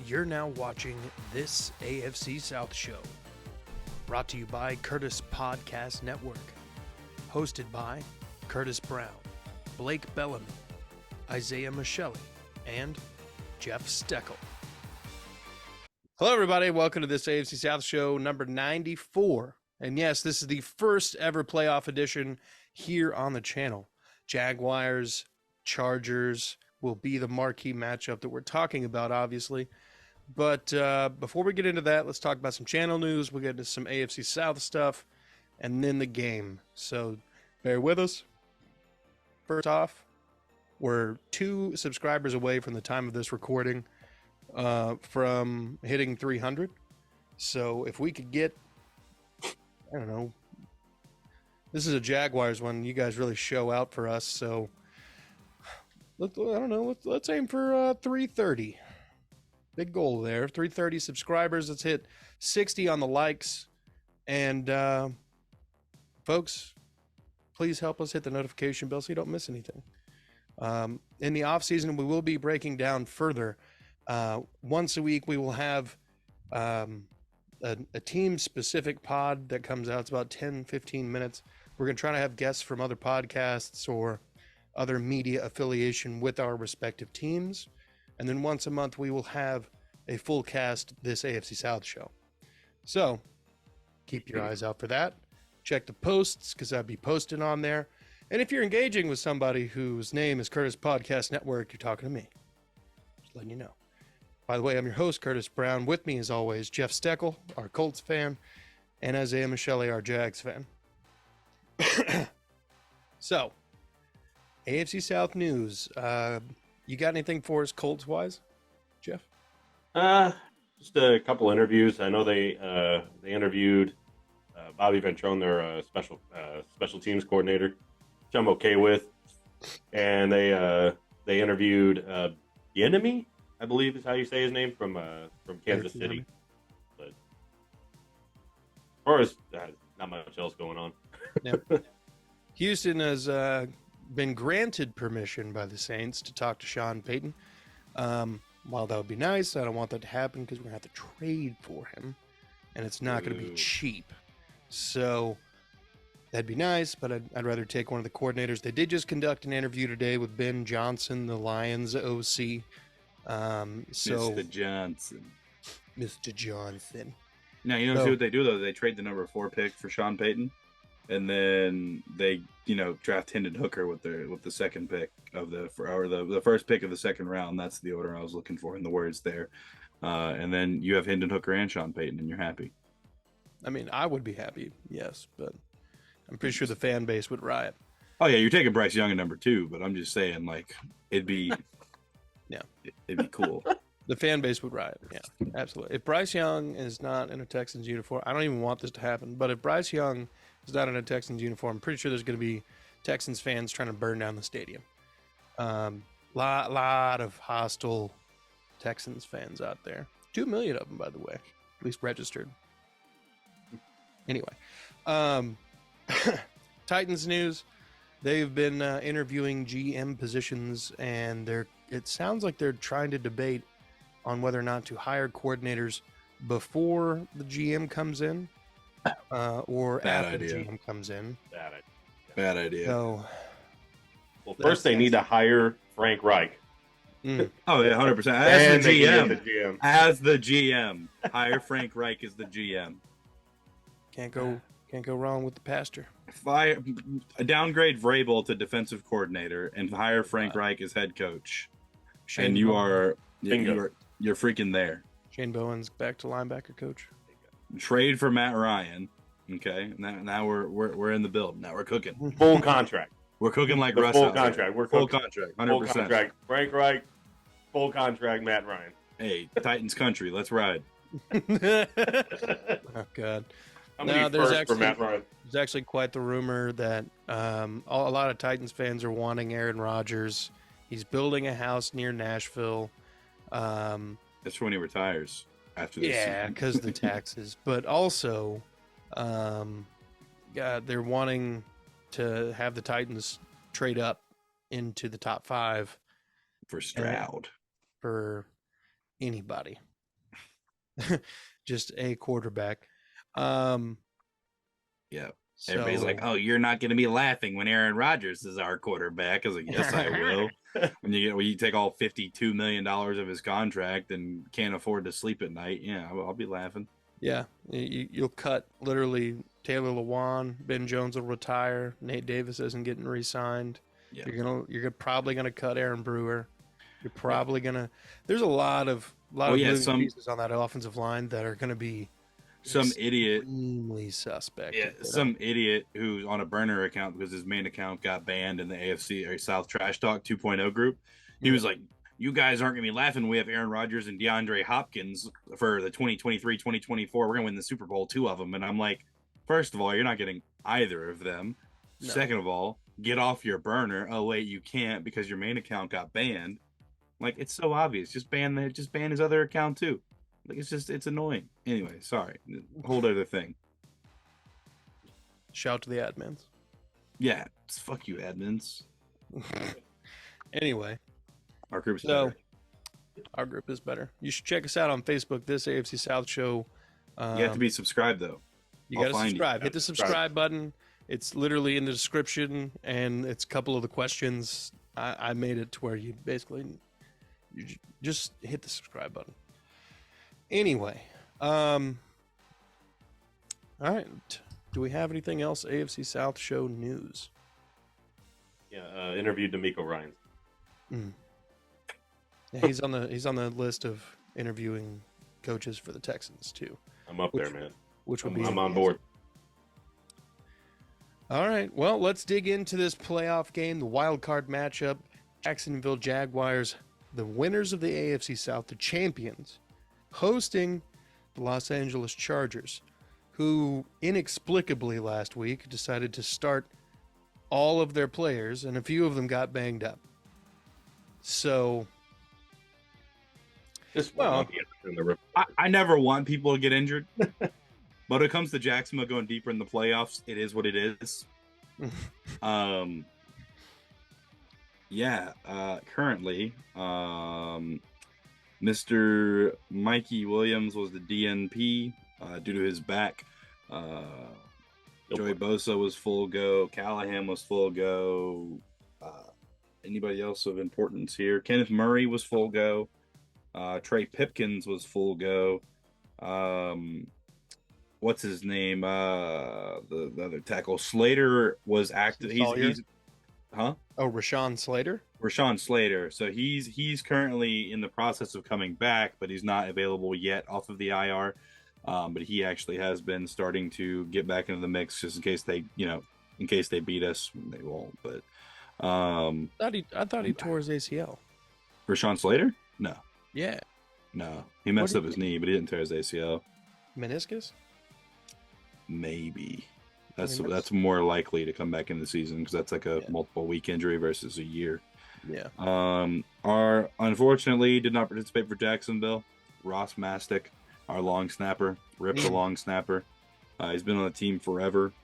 You're now watching This AFC South Show, brought to you by Curtis Podcast Network, hosted by Curtis Brown, Blake Bellamy, Isaiah Michelli, and Jeff Steckel. Hello, everybody. Welcome to This AFC South Show number 94. And yes, this is the first ever playoff edition here on the channel. Jaguars, Chargers will be the marquee matchup that we're talking about, obviously. But before we get into that, let's talk about some channel news. We'll get into some AFC South stuff and then the game. So bear with us. First off, we're 2 subscribers away from the time of this recording from hitting 300. So if we could get, I don't know, this is a Jaguars one. You guys really show out for us. So let's aim for 330. Big goal there. 330 subscribers. Let's hit 60 on the likes. And folks, please help us hit the notification bell so you don't miss anything. In the off season, we will be breaking down further. Once a week, we will have a team specific pod that comes out. It's about 10-15 minutes. We're going to try to have guests from other podcasts or other media affiliation with our respective teams. And then once a month, we will have a full cast This AFC South show. So keep your eyes out for that. Check the posts because I'll be posting on there. And if you're engaging with somebody whose name is Curtis Podcast Network, you're talking to me. Just letting you know. By the way, I'm your host, Curtis Brown. With me, as always, Jeff Steckel, our Colts fan, and Isaiah Michelli, our Jags fan. So, AFC South news. You got anything for us Colts-wise, Jeff? Just a couple interviews. I know they interviewed Bobby Ventrone, their special teams coordinator, which I'm okay with. And they interviewed Bieniemy, I believe is how you say his name, from Kansas City. But as far as not much else going on. Yep. Houston has been granted permission by the Saints to talk to Sean Payton. While that would be nice, I don't want that to happen because we're going to have to trade for him, and it's not going to be cheap. So that'd be nice, but I'd rather take one of the coordinators. They did just conduct an interview today with Ben Johnson, the Lions OC. Mr. Johnson. Now, you know, see what they do, though? They trade the number 4 pick for Sean Payton, and then they, draft Hendon Hooker with the second pick of the first pick of the second round. That's the order I was looking for in the words there. And then you have Hendon Hooker and Sean Payton, and you're happy. I mean, I would be happy, yes, but I'm pretty sure the fan base would riot. Oh yeah, you're taking Bryce Young at number 2, but I'm just saying, like, it'd be, yeah, it'd be cool. The fan base would riot. Yeah, absolutely. If Bryce Young is not in a Texans uniform, I don't even want this to happen. But if Bryce Young is not in a Texans uniform, I'm pretty sure there's going to be Texans fans trying to burn down the stadium. Lot of hostile Texans fans out there. 2 million of them, by the way, at least registered. Anyway, Titans news. They've been interviewing GM positions, and it sounds like they're trying to debate on whether or not to hire coordinators before the GM comes in or after the GM comes in. Bad idea. So, well, first they need to hire Frank Reich. Oh yeah, 100%. As the GM. As the GM, hire Frank Reich as the GM. Can't go wrong with the pastor. Downgrade Vrabel to defensive coordinator and hire Frank Reich as head coach. Shane and Bowen. You're freaking there. Shane Bowen's back to linebacker coach. Trade for Matt Ryan. Okay, now we're in the build. Now we're cooking. Full contract. We're cooking like Russ. Full contract. We're full cooking. contract. 100%. Full contract. Frank Reich. Full contract. Matt Ryan. Hey, Titans country. Let's ride. Oh God. How many first for Matt Ryan? There's actually quite the rumor that a lot of Titans fans are wanting Aaron Rodgers. He's building a house near Nashville. That's when he retires after this. Yeah, because of the taxes. But also, they're wanting to have the Titans trade up into the top 5 for Stroud. For anybody. just a quarterback. Yeah. So, Everybody's like, "Oh, you're not going to be laughing when Aaron Rodgers is our quarterback." I was like, "Yes, I will." When you take all $52 million of his contract and can't afford to sleep at night, yeah, I'll be laughing. yeah, you'll cut literally Taylor Lewan, Ben Jones will retire, Nate Davis isn't getting re-signed. Yeah. You're probably gonna cut Aaron Brewer. You're probably gonna. There's a lot of moving pieces on that offensive line that are gonna be some idiot extremely suspect. Yeah, some idiot who's on a burner account because his main account got banned in the AFC or South Trash Talk 2.0 group. He was like, "You guys aren't gonna be laughing. We have Aaron Rodgers and DeAndre Hopkins for the 2023-2024. We're gonna win the Super Bowl, 2 of them." And I'm like, first of all, you're not getting either of them. No. Second of all, get off your burner. Oh wait, you can't because your main account got banned. Like, it's so obvious. Just ban his other account too. Like, it's annoying. Anyway, sorry. Whole other thing. Shout to the admins. Yeah, fuck you, admins. Anyway, our group's better. Our group is better. You should check us out on Facebook. This AFC South show. You have to be subscribed though. You got to subscribe. Hit the subscribe button. It's literally in the description, and it's a couple of the questions. I made it to where you just hit the subscribe button. Anyway, all right. Do we have anything else AFC South show news? Yeah, interviewed D'Amico Ryans. Yeah, he's on the list of interviewing coaches for the Texans too. I'm up there, man. I'm on board. All right. Well, let's dig into this playoff game, the wild card matchup. Jacksonville Jaguars, the winners of the AFC South, the champions, hosting the Los Angeles Chargers, who inexplicably last week decided to start all of their players, and a few of them got banged up. So, I never want people to get injured, but when it comes to Jacksonville going deeper in the playoffs, it is what it is. Currently, Mr. Mikey Williams was the DNP due to his back. Joey Bosa was full go. Callahan was full go. Anybody else of importance here? Kenneth Murray was full go. Trey Pipkins was full go. What's his name? The other tackle. Slater was active. He's Rashawn Slater? Rashawn Slater. So he's currently in the process of coming back, but he's not available yet off of the IR. But he actually has been starting to get back into the mix just in case they beat us. They won't, but I thought he tore his ACL. Rashawn Slater? No. Yeah. No. He messed up his knee, but he didn't tear his ACL. Meniscus? Maybe. That's more likely to come back in the season because that's like a multiple week injury versus a year. Yeah. Unfortunately did not participate for Jacksonville. Ross Mastick, our long snapper, the long snapper. He's been on the team forever.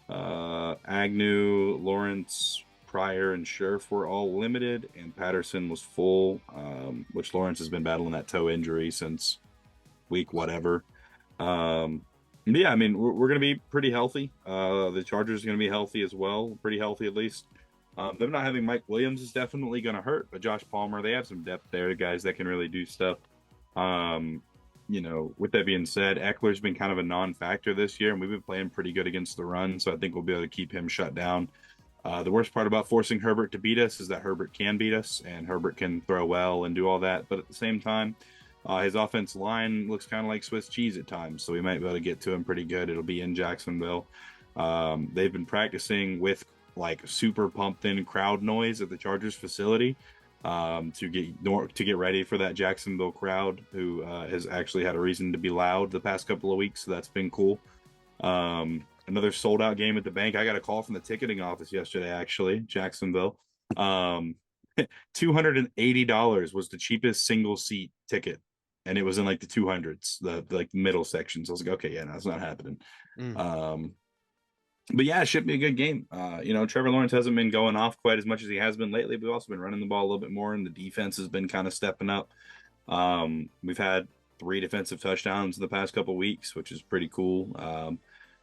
Agnew, Lawrence, Pryor, and Scherf were all limited, and Patterson was full, which Lawrence has been battling that toe injury since week whatever. Yeah, I mean, we're going to be pretty healthy. The Chargers are going to be healthy as well, pretty healthy at least. Them not having Mike Williams is definitely going to hurt, but Josh Palmer, they have some depth there, guys that can really do stuff. With that being said, Eckler's been kind of a non-factor this year, and we've been playing pretty good against the run, so I think we'll be able to keep him shut down. The worst part about forcing Herbert to beat us is that Herbert can beat us, and Herbert can throw well and do all that, but at the same time, his offense line looks kind of like Swiss cheese at times, so we might be able to get to him pretty good. It'll be in Jacksonville. They've been practicing with like super pumped in crowd noise at the Chargers facility to get ready for that Jacksonville crowd, who has actually had a reason to be loud the past couple of weeks. So that's been cool. Another sold out game at the bank. I got a call from the ticketing office yesterday, actually, Jacksonville. $280 was the cheapest single seat ticket, and it was in like the 200s, the middle section. So I was like, okay, yeah, no, that's not happening. But yeah, it should be a good game. Trevor Lawrence hasn't been going off quite as much as he has been lately. We've also been running the ball a little bit more, and the defense has been kind of stepping up. We've had 3 defensive touchdowns in the past couple weeks, which is pretty cool.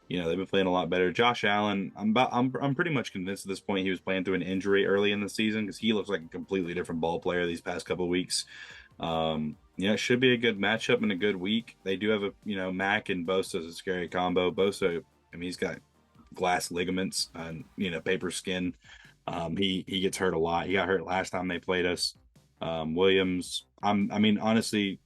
They've been playing a lot better. Josh Allen, I'm pretty much convinced at this point he was playing through an injury early in the season because he looks like a completely different ball player these past couple weeks. It should be a good matchup and a good week. They do have Mack and Bosa is a scary combo. Bosa, he's got glass ligaments and paper skin. He gets hurt a lot. He got hurt last time they played us. Williams, honestly,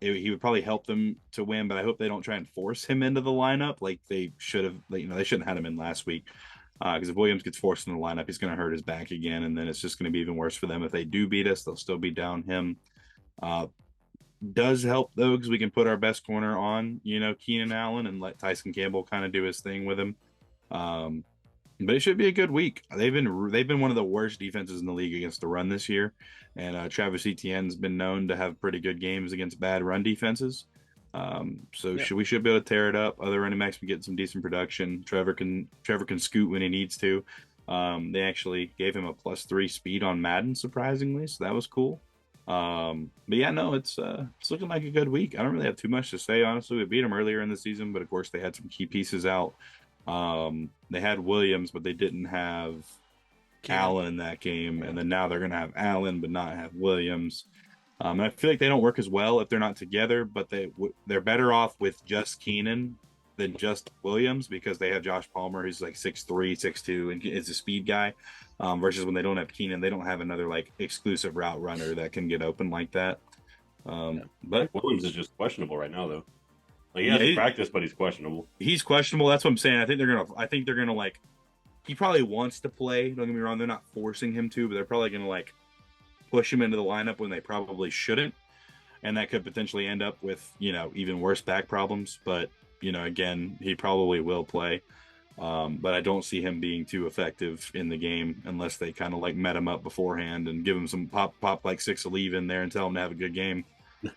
he would probably help them to win, but I hope they don't try and force him into the lineup like they should have. They shouldn't have had him in last week because if Williams gets forced in the lineup, he's going to hurt his back again, and then it's just going to be even worse for them. If they do beat us, they'll still be down him. Does help though because we can put our best corner on, Keenan Allen and let Tyson Campbell kind of do his thing with him. But it should be a good week. They've been one of the worst defenses in the league against the run this year, and Travis Etienne's been known to have pretty good games against bad run defenses. We should be able to tear it up. Other running backs can get some decent production. Trevor can scoot when he needs to. They actually gave him a +3 speed on Madden, surprisingly, so that was cool. It's looking like a good week. I don't really have too much to say, honestly. We beat them earlier in the season, but of course they had some key pieces out. They had Williams, but they didn't have Allen in that game, and then now they're going to have Allen but not have Williams. And I feel like they don't work as well if they're not together, but they're better off with just Keenan than just Williams because they have Josh Palmer, who's like 6'3", 6'2", and is a speed guy. Versus when they don't have Keenan, they don't have another like exclusive route runner that can get open like that. But Williams is just questionable right now, though. Like he hasn't practiced, but he's questionable. He's questionable. That's what I'm saying. I think they're gonna like. He probably wants to play. Don't get me wrong. They're not forcing him to, but they're probably gonna like push him into the lineup when they probably shouldn't, and that could potentially end up with even worse back problems. But again, he probably will play. But I don't see him being too effective in the game unless they kind of like met him up beforehand and give him some pop like 6 leave in there and tell him to have a good game.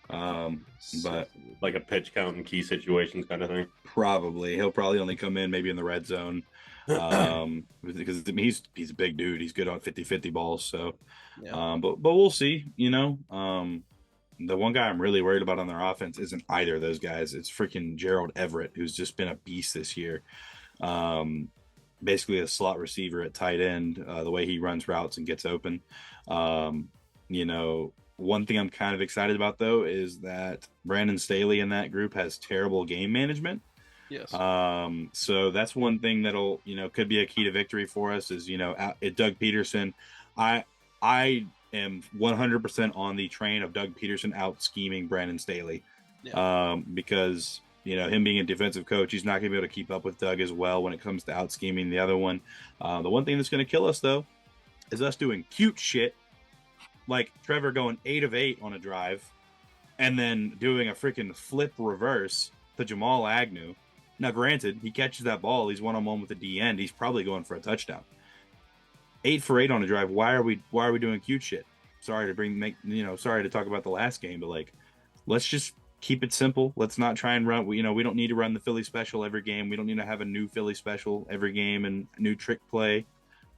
But like a pitch count and key situations kind of thing. He'll probably only come in maybe in the red zone. Because he's a big dude. He's good on 50-50 balls. So, but we'll see. The one guy I'm really worried about on their offense isn't either of those guys. It's freaking Gerald Everett, who's just been a beast this year. Basically a slot receiver at tight end, the way he runs routes and gets open. One thing I'm kind of excited about though is that Brandon Staley in that group has terrible game management. Yes. So that's one thing that'll, could be a key to victory for us is, Doug Peterson. I am 100% on the train of Doug Peterson out scheming Brandon Staley. Because him being a defensive coach, he's not going to be able to keep up with Doug as well when it comes to out scheming the other one. The one thing that's going to kill us, though, is us doing cute shit like Trevor going 8 of 8 on a drive and then doing a freaking flip reverse to Jamal Agnew. Now, granted, he catches that ball. He's one-on-one with the D end. He's probably going for a touchdown. 8 for 8 on a drive. Why are we doing cute shit? Sorry to talk about the last game, but like, let's just keep it simple. Let's not try and run. We don't need to run the Philly special every game. We don't need to have a new Philly special every game and new trick play.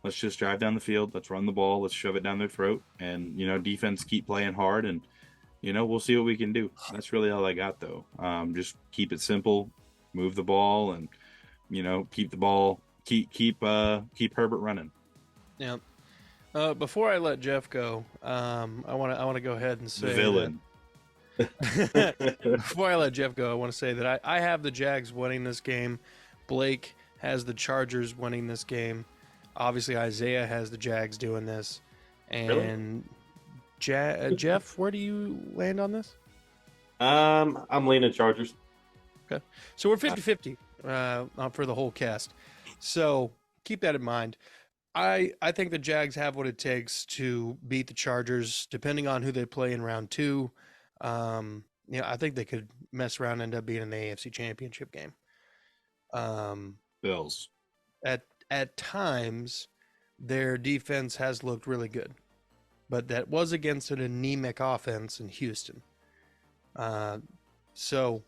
Let's just drive down the field. Let's run the ball. Let's shove it down their throat. And, defense keep playing hard. And, we'll see what we can do. That's really all I got, though. Just keep it simple. Move the ball and, keep the ball. Keep Herbert running. Yeah. Before I let Jeff go, I want to go ahead and say the villain. Before I let Jeff go, I want to say that I have the Jags winning this game. Blake has the Chargers winning this game. Obviously, Isaiah has the Jags doing this. And really? Jeff, where do you land on this? I'm leaning Chargers. Okay. So we're 50-50 for the whole cast. So keep that in mind. I think the Jags have what it takes to beat the Chargers, depending on who they play in round 2. I think they could mess around and end up being in the AFC Championship game. Bills. At times, their defense has looked really good, but that was against an anemic offense in Houston. So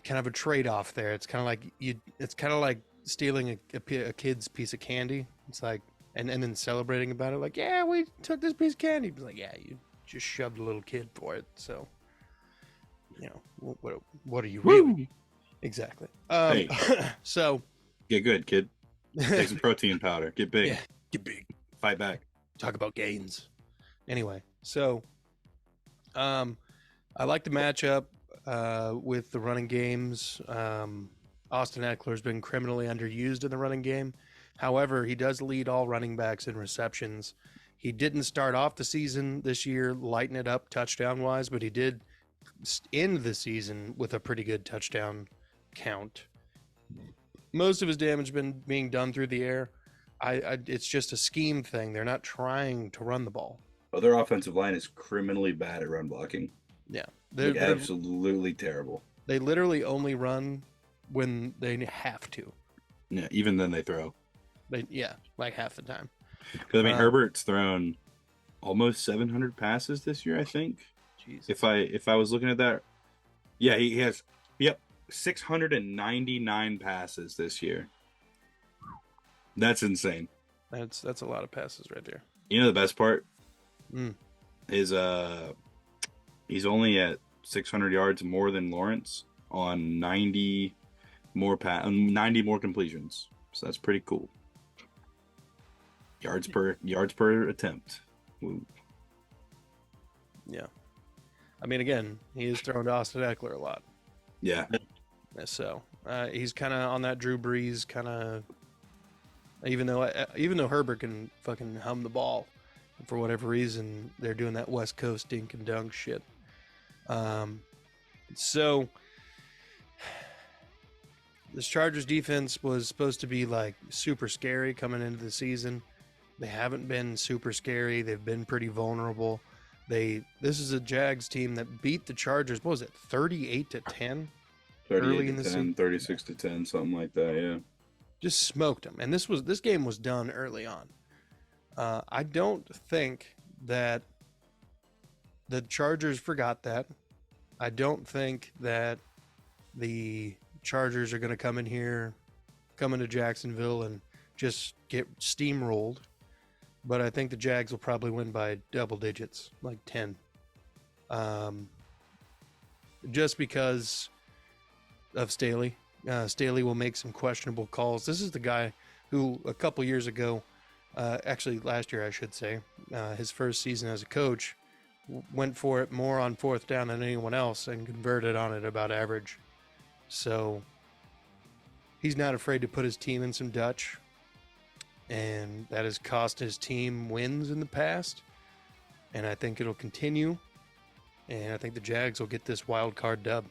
kind of a trade-off there. It's kind of like stealing a kid's piece of candy. It's like, and then celebrating about it. Like, yeah, we took this piece of candy. It's like, yeah, you just shoved a little kid for it. So what are you really? Exactly. Hey. So Get good, kid. Take some protein powder. Get big. Yeah, get big. Fight back. Talk about gains. Anyway, so I like the matchup with the running games. Austin Eckler's been criminally underused in the running game. However, he does lead all running backs in receptions. He didn't start off the season this year lighting it up touchdown-wise, but he did end the season with a pretty good touchdown count. Most of his damage been being done through the air. It's just a scheme thing. They're not trying to run the ball. Well, their offensive line is criminally bad at run blocking. Yeah. They're absolutely terrible. They literally only run when they have to. Yeah, even then they throw. Like half the time. Because, I mean, Herbert's thrown almost 700 passes this year, I think. Jeez. If I was looking at that, yeah, he has 699 passes this year. That's insane. That's a lot of passes right there. You know the best part is he's only at 600 yards more than Lawrence on 90 more completions. So that's pretty cool. Yards per attempt. Woo. Yeah. I mean, again, he is thrown to Austin Eckler a lot. Yeah. So he's kind of on that Drew Brees kind of. Even though Herbert can fucking hum the ball, for whatever reason they're doing that West Coast dink and dunk shit. So this Chargers defense was supposed to be like super scary coming into the season. They haven't been super scary. They've been pretty vulnerable. This is a Jags team that beat the Chargers. What was it, 38-10? 38-10, 36-10, something like that. Yeah. Just smoked them, and this game was done early on. I don't think that the Chargers forgot that. I don't think that the Chargers are going to come into Jacksonville and just get steamrolled. But I think the Jags will probably win by double digits, like 10. Just because of Staley. Staley will make some questionable calls. This is the guy who a couple years ago, actually last year I should say, his first season as a coach, went for it more on fourth down than anyone else and converted on it about average. So he's not afraid to put his team in some Dutch, and that has cost his team wins in the past, and I think it'll continue, and I think the Jags will get this wild card dub.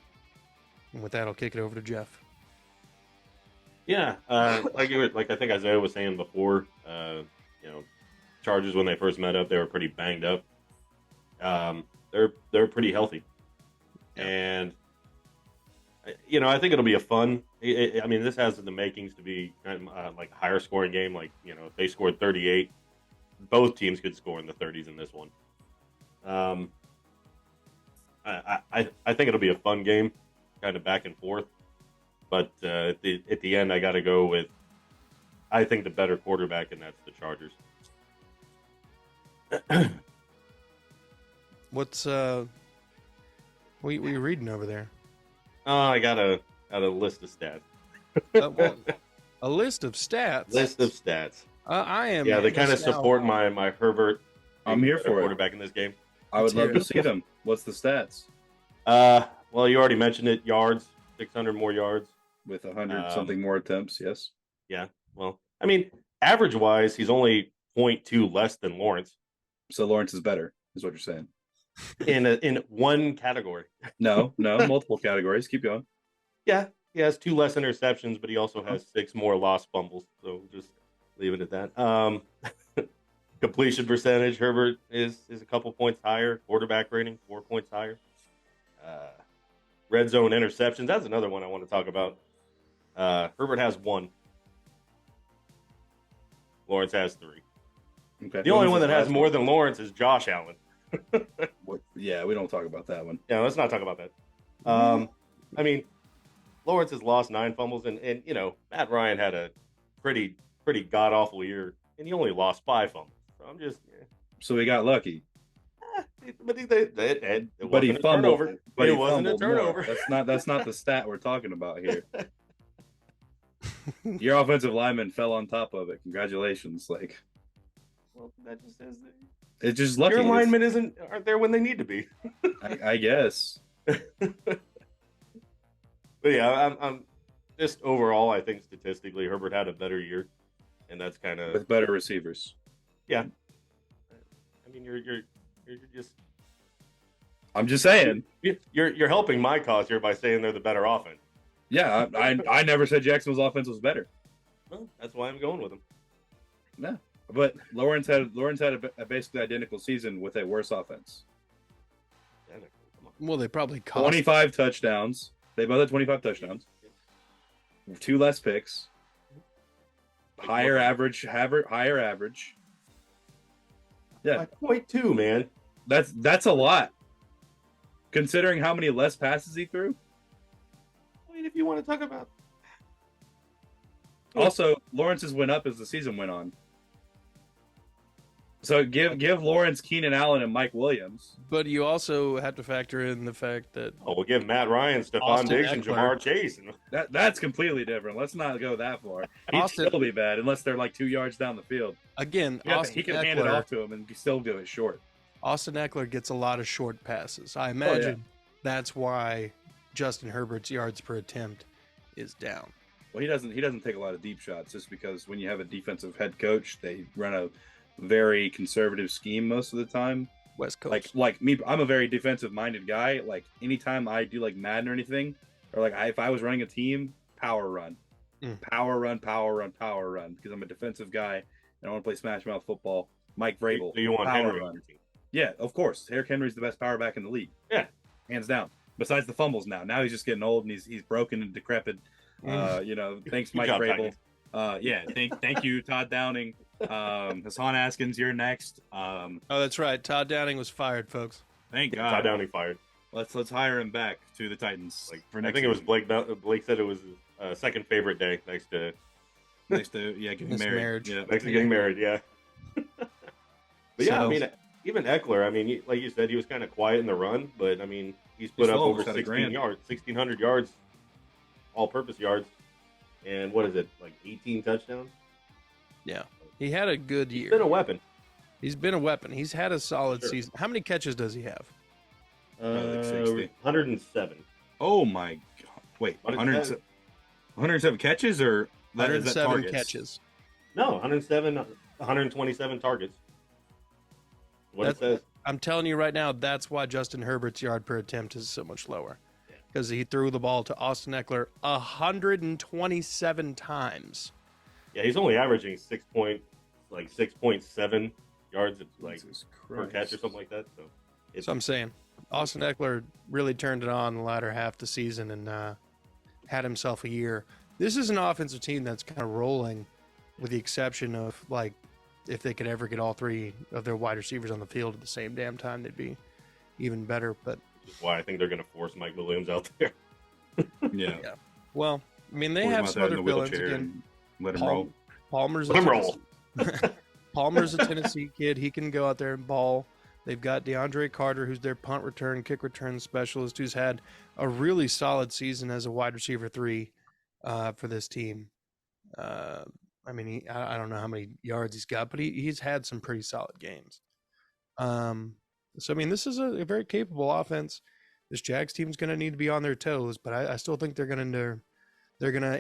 And with that, I'll kick it over to Jeff. Yeah, like I think Isaiah was saying before, Chargers when they first met up, they were pretty banged up. They're pretty healthy, and I think it'll be a fun. I mean, this has the makings to be kind of, like a higher scoring game. Like if they scored 38, both teams could score in the 30s in this one. I think it'll be a fun game, kind of back and forth. But at the end, I got to go with, I think, the better quarterback, and that's the Chargers. What are you reading over there? Oh, I got a list of stats. A list of stats? List of stats. I am. Yeah, they kind of support my Herbert. I'm here for quarterback in this game. I would love to see them. What's the stats? Well, you already mentioned it. Yards, 600 more yards. With 100 something more attempts, yes. Yeah, well, I mean, average-wise, he's only 0.2 less than Lawrence. So Lawrence is better, is what you're saying. In one category. No, multiple categories. Keep going. Yeah, he has 2 less interceptions, but he also has 6 more lost fumbles. So just leave it at that. Completion percentage, Herbert is a couple points higher. Quarterback rating, 4 points higher. Red zone interceptions, that's another one I want to talk about. Herbert has 1. Lawrence has 3. Okay. The only one that has more than Lawrence is Josh Allen. Yeah, we don't talk about that one. Yeah, let's not talk about that. I mean, Lawrence has lost 9 fumbles, and Matt Ryan had a pretty god awful year, and he only lost 5 fumbles. So I'm just. So we got lucky. But it But he wasn't a fumbled. turnover. But It he wasn't a fumbled more. turnover. That's not the stat we're talking about here. Your offensive lineman fell on top of it. Congratulations. Like, Well, that just says that it's just lucky. your linemen aren't there when they need to be. I guess. But yeah, I'm just overall. I think statistically, Herbert had a better year, and that's kind of With better receivers. yeah. I mean, you're just I'm just saying. you're helping my cause here by saying they're the better offense. Yeah, I never said Jacksonville's offense was better. Well, that's why I'm going with them. No, but Lawrence had a basically identical season with a worse offense. Well, they probably cost 25 touchdowns. They both had 25 touchdowns. 2 less picks. Higher average. Yeah, By 0.2, man. that's a lot. Considering how many less passes he threw. I mean, if you want to talk about, Also, Lawrence's went up as the season went on. So give Lawrence Keenan Allen and Mike Williams. But you also have to factor in the fact that we'll give Matt Ryan, Stephon Austin Diggs, and Eckler. Jamar Chase. That's completely different. Let's not go that far. He'd Austin- still be bad unless they're like 2 yards down the field. again, He can hand it off to him and still do it short. Austin Eckler gets a lot of short passes. I imagine that's why Justin Herbert's yards per attempt is down. Well, he doesn't take a lot of deep shots just because when you have a defensive head coach, they run a very conservative scheme most of the time. West Coast. Like me, I'm a very defensive minded guy. Like anytime I do like Madden or anything, or like if I was running a team, power run, power run, because I'm a defensive guy and I want to play smash mouth football. Mike Vrabel, Do you want power Henry run. on your team? Yeah, of course. Derrick Henry's the best power back in the league. Yeah, hands down. Besides the fumbles now. Now he's just getting old and he's broken and decrepit. Thanks, Mike job, Vrabel. Thank you, Todd Downing. Hassan Askins, you're next. Oh, that's right. Todd Downing was fired, folks. Thank God. Todd Downing fired. Let's hire him back to the Titans. For I next think it was season. Blake said it was his second favorite day next to getting This married. marriage. Yeah. next to getting married. Yeah. But yeah, So- I mean, even Eckler. I mean, like you said, he was kind of quiet in the run, but I mean, he's put He's up over almost had a 16 grand. yards, 1,600 yards, all-purpose yards, and what is it, like 18 touchdowns? Yeah. He had a good He's year. been a weapon. He's been a weapon. He's had a solid Sure. season. How many catches does he have? Like 60. 107. Oh my God! Wait, 107, 107 catches or is that 107 targets? catches. No, 107, 127 targets. What it says. I'm telling you right now, that's why Justin Herbert's yard per attempt is so much lower. Because he threw the ball to Austin Eckler 127 times. Yeah, he's only averaging 6.7 yards Jesus per catch or Christ. something like that. So it's So I'm saying, Austin Eckler really turned it on in the latter half of the season and had himself a year. This is an offensive team that's kind of rolling, with the exception of like if they could ever get all 3 of their wide receivers on the field at the same damn time, they'd be even better. But why I think they're going to force Mike Williams out there. Yeah. well, I mean, they Force him have out some there in other the villains wheelchair again. and let him Paul- roll. Palmer's a Let him roll. Palmer's a Tennessee kid. He can go out there and ball. They've got DeAndre Carter, who's their punt return, kick return specialist, who's had a really solid season as a wide receiver 3 for this team. I mean, I don't know how many yards he's got, but he's had some pretty solid games. So, I mean, this is a very capable offense. This Jags team's going to need to be on their toes, but I still think they're going to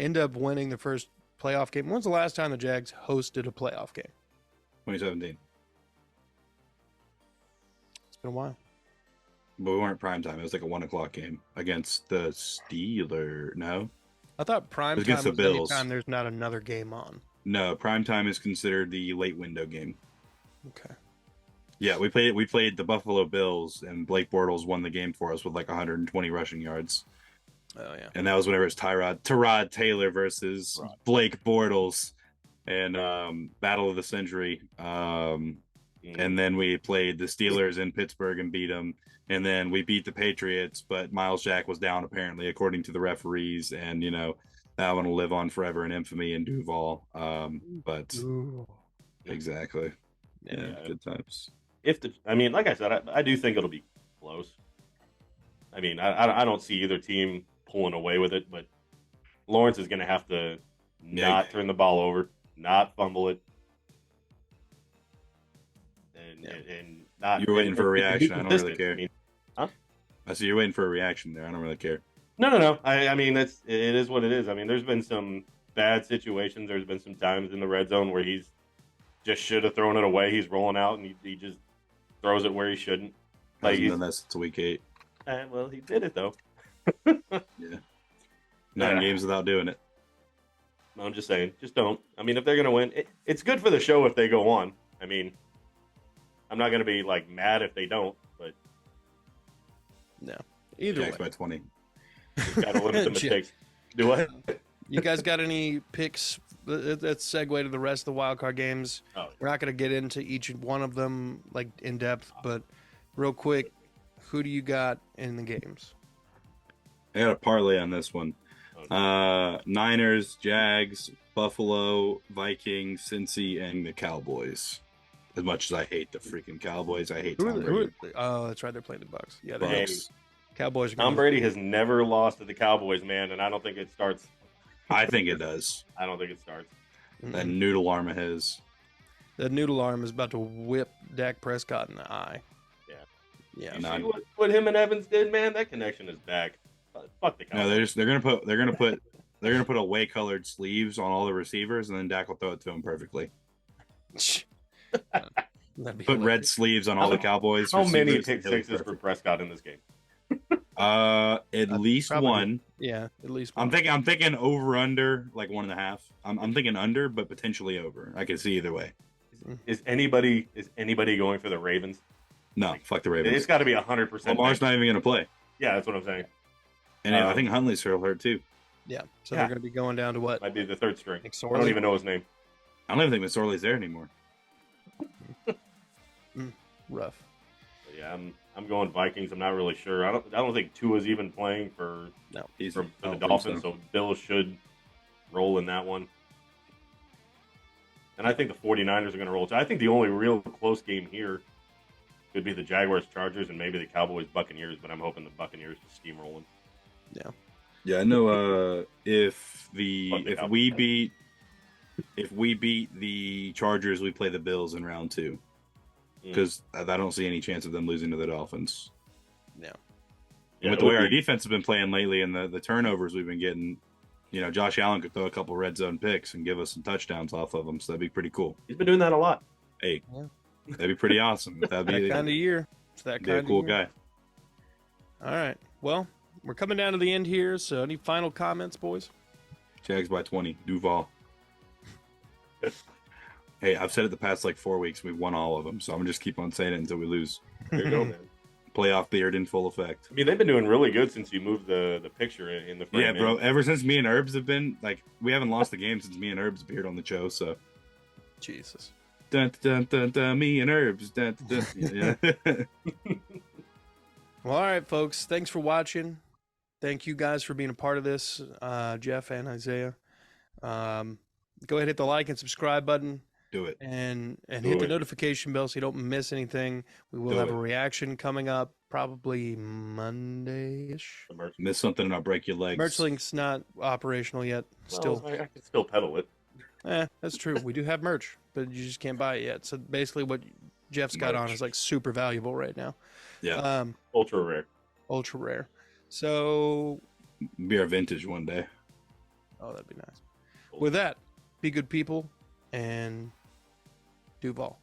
end up winning the first playoff game. When's the last time the Jags hosted a playoff game? 2017. It's been a while. But we weren't prime time. It was like a 1:00 game against the Steelers. No, I thought prime It was time against the was Bills. anytime there's not another game on. no. Prime time is considered the late window game. Okay. Yeah, we played the Buffalo Bills, and Blake Bortles won the game for us with like 120 rushing yards. Oh yeah. And that was whenever it's Tyrod Taylor versus Blake Bortles, and Battle of the Century. And then we played the Steelers in Pittsburgh and beat them. And then we beat the Patriots, but Miles Jack was down apparently, according to the referees. And that one will live on forever in infamy in Duval. But Ooh. exactly, yeah, Yeah. good times. I mean, like I said, I do think it'll be close. I mean, I don't see either team pulling away with it, but Lawrence is going to have to not turn the ball over, not fumble it, and not. You're waiting for a reaction. I don't really care. I mean, huh? I see you're waiting for a reaction there. I don't really care. No. I mean, it is what it is. I mean, there's been some bad situations. There's been some times in the red zone where he's just should have thrown it away. He's rolling out and he just throws it where he shouldn't. Like he's done that since week 8. Well, he did it though. Yeah. 9 games without doing it. I'm just saying, just don't. I mean, if they're going to win, it's good for the show if they go on. I mean, I'm not going to be like mad if they don't, but no. Either Jags way. by 20. Got to limit the mistakes. Do I? You guys got any picks? Let's segue to the rest of the wild card games. Oh. We're not going to get into each one of them like in depth, but real quick, who do you got in the games? I got a parlay on this one. Niners, Jags, Buffalo, Vikings, Cincy, and the Cowboys. As much as I hate the freaking Cowboys, I hate Tom Brady. Oh, that's right. They're playing the Bucks. Yeah, the Bucks. Cowboys. Tom Brady has never lost to the Cowboys, man, and I don't think it starts. I think it does. I don't think it starts. That noodle arm of his. That noodle arm is about to whip Dak Prescott in the eye. Yeah. Yeah. You see what him and Evans did, man? That connection is back. Fuck the Cowboys. No, they're gonna put away colored sleeves on all the receivers, and then Dak will throw it to him perfectly. Put red sleeves on all the Cowboys. How many receivers, pick sixes for Prescott in this game? At least probably, one. Yeah, at least one. I'm thinking over under like 1.5. I'm thinking under, but potentially over. I can see either way. Is anybody going for the Ravens? No, fuck the Ravens. It's got to be 100%. Lamar's not even gonna play. Yeah, that's what I'm saying. And I think Huntley's still hurt too. Yeah, so they're going to be going down to what? Might be the third string. McSorley? I don't even know his name. I don't even think McSorley's there anymore. Rough. But yeah, I'm going Vikings. I'm not really sure. I don't think Tua's even playing for the Dolphins, so Bill should roll in that one. And I think the 49ers are going to roll. So I think the only real close game here could be the Jaguars, Chargers, and maybe the Cowboys, Buccaneers. But I'm hoping the Buccaneers just steamrolling. Yeah. Yeah, I know. If we beat the Chargers, we play the Bills in round 2. Because I don't see any chance of them losing to the Dolphins. No. And with the way our defense has been playing lately and the turnovers we've been getting, Josh Allen could throw a couple red zone picks and give us some touchdowns off of them. So that'd be pretty cool. He's been doing that a lot. Hey, that'd be pretty awesome. That'd be that kind of year. It's that kind of cool guy. All right. Well, we're coming down to the end here. So any final comments, boys? Jags by 20. Duval. Hey, I've said it the past 4 weeks. We've won all of them, so I'm gonna just keep on saying it until we lose. There you go, man. Playoff beard in full effect. I mean, they've been doing really good since you moved the picture in the frame. Yeah, bro. Ever since me and Herbs have been we haven't lost the game since me and Herbs appeared on the show. So, Jesus. Dun, dun, dun, dun, me and Herbs. Dun, dun, dun. Yeah. Well, all right, folks. Thanks for watching. Thank you guys for being a part of this, Jeff and Isaiah. Go ahead, hit the like and subscribe button. Do it. And hit the notification bell so you don't miss anything. We will have a reaction coming up probably Monday-ish. Miss something and I'll break your legs. Merch link's not operational yet. Still, I can still pedal it. That's true. We do have merch, but you just can't buy it yet. So basically what Jeff's got on is super valuable right now. Yeah. Ultra rare. Ultra rare. So be our vintage one day. Oh, that'd be nice. With that, be good people and Duval.